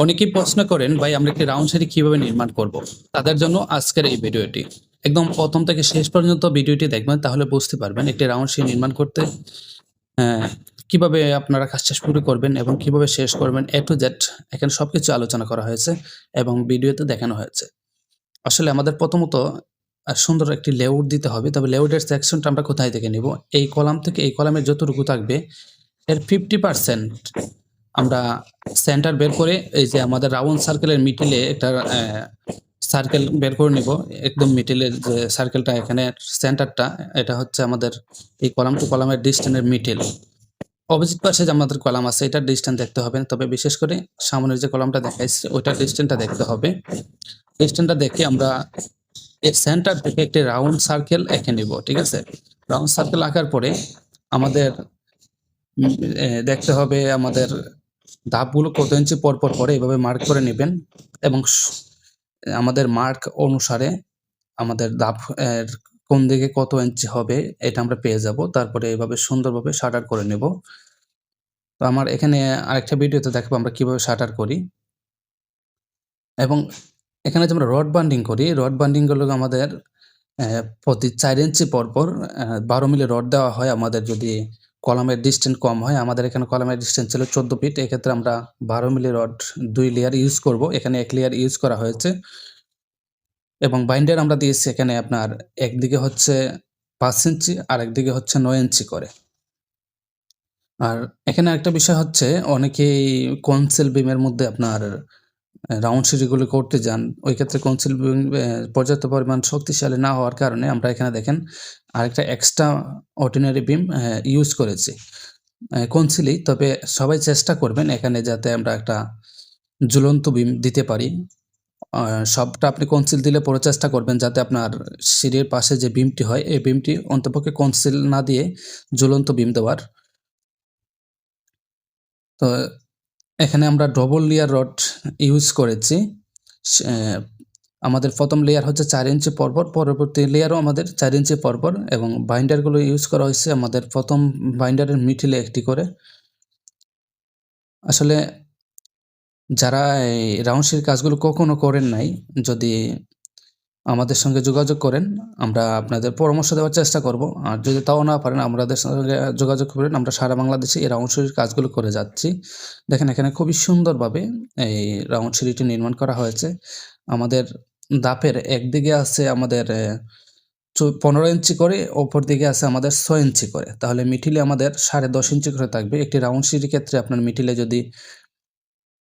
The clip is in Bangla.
অনেকেই প্রশ্ন করেন, ভাই আমরা একটি রাউন্ড সিঁড়ি কিভাবে নির্মাণ করব? তাদের জন্য আজকের এই ভিডিওটি। একদম ১ম থেকে শেষ পর্যন্ত ভিডিওটি দেখবেন, তাহলে বুঝতে পারবেন একটি রাউন্ড সিঁড়ি নির্মাণ করতে অ্যা কিভাবে আপনারা কাজটা শুরু করবেন এবং কিভাবে শেষ করবেন A to Z এখানে সবকিছু আলোচনা করা হয়েছে এবং ভিডিওতে দেখানো হয়েছে। আসলে আমাদের প্রথমত সুন্দর একটি লেআউট দিতে হবে। তবে লেআউটের সেকশনটা আমরা কোথায় থেকে নিব? এই কলাম থেকে এই কলামের যতটুকু থাকবে এর 50% আমরা সেন্টার বের করে এই যে আমাদের রাউন্ড সার্কেলের মিডলে একটা সার্কেল বের করে নিব। একদম মিডলের যে সার্কেলটা এখানে সেন্টারটা এটা হচ্ছে আমাদের এই কলাম টু কলামের ডিসট্যান্সের মিডল। অপোজিট পাশে যে আমাদের কলাম আছে এটার ডিসট্যান্স দেখতে হবে। তবে বিশেষ করে সামনের যে কলামটা দেখাইছি ওইটার ডিসট্যান্সটা দেখতে হবে। ডিসট্যান্সটা দেখে আমরা এর সেন্টার থেকে একটি রাউন্ড সার্কেল এঁকে নিব। ঠিক আছে? রাউন্ড সার্কেল আঁকার পরে আমাদের দেখতে হবে আমাদের ধাপগুলো কত ইঞ্চি পর পরে এভাবে মার্ক করে নিবেন এবং আমাদের মার্ক অনুসারে আমাদের ধাপ এর কোন দিকে কত ইঞ্চি হবে এটা আমরা পেয়ে যাব। তারপরে এভাবে সুন্দরভাবে শাটার করে নেব। তো আমার এখানে আরেকটা ভিডিওতে দেখাবো আমরা কিভাবে শাটার করি। এবং এখানে যে আমরা রড বান্ডিং করি, রড বান্ডিং গুলো আমাদের প্রতি ৪ ইঞ্চি পরপর ১২ মিলি রড দেওয়া হয় আমাদের যদি কলামের ডিসট্যান্স কম হয়। আমাদের এখানে কলামের ডিসট্যান্স ছিল ১৪ ফিট। এক্ষেত্রে আমরা ১২ মিলি রড ২ লেয়ার ইউজ করব। এখানে ১ লেয়ার ইউজ করা হয়েছে। এবং বাইন্ডার আমরা দিয়েছি এখানে আপনার একদিকে হচ্ছে ৫ ইঞ্চি আরেকদিকে হচ্ছে ৯ ইঞ্চি করে। আর এখানে আরেকটা বিষয় হচ্ছে অনেকেই কনসিল বিমের মধ্যে আপনার রাউন্ড সিঁড়িগুলো করতে যান। ওই ক্ষেত্রে কনসিল বিম পর্যাপ্ত পরিমাণ শক্তিশালী না হওয়ার কারণে আমরা এখানে দেখেন আরেকটা এক্সট্রা অর্ডিনারি বিম ইউজ করেছি। কনসিলই, তবে সবাই চেষ্টা করবেন এখানে যাতে আমরা একটা ঝুলন্ত বিম দিতে পারি। সবটা আপনি কনসিল দিলে পরে চেষ্টা করবেন যাতে আপনার সিঁড়ির পাশে যে বিমটি হয় এই বিমটি অন্ততপক্ষে কনসিল না দিয়ে ঝুলন্ত বিম দেওয়ার। তো এখানে আমরা ডবল লেয়ার রড ইউজ করেছি। আমাদের প্রথম লেয়ার হচ্ছে ৪ ইঞ্চি পরপর, পরবর্তী লেয়ারও আমাদের ৪ ইঞ্চি পরপর এবং বাইন্ডারগুলো ইউজ করা হয়েছে আমাদের প্রথম বাইন্ডারের মিডলে একটি করে। আসলে যারা এই রাউন্ড সিঁড়ির কাজগুলো কখনো করেন নাই, যদি আমাদের সঙ্গে যোগাযোগ করেন, আমরা আপনাদের পরামর্শ দেওয়ার চেষ্টা করব। আর যদি তাও না পারেন আমাদের সঙ্গে যোগাযোগ করেন, আমরা সারা বাংলাদেশে এই রাউন্ড সিঁড়ির কাজগুলো করে যাচ্ছি। দেখেন এখানে খুবই সুন্দরভাবে এই রাউন্ড সিঁড়িটি নির্মাণ করা হয়েছে। আমাদের ধাপের একদিকে আছে আমাদের ১৫ ইঞ্চি করে, অপর দিকে আছে আমাদের ৬ ইঞ্চি করে। তাহলে মিডিলে আমাদের ১০.৫ ইঞ্চি করে থাকবে। একটি রাউন্ড সিঁড়ির ক্ষেত্রে আপনার মিডিলে যদি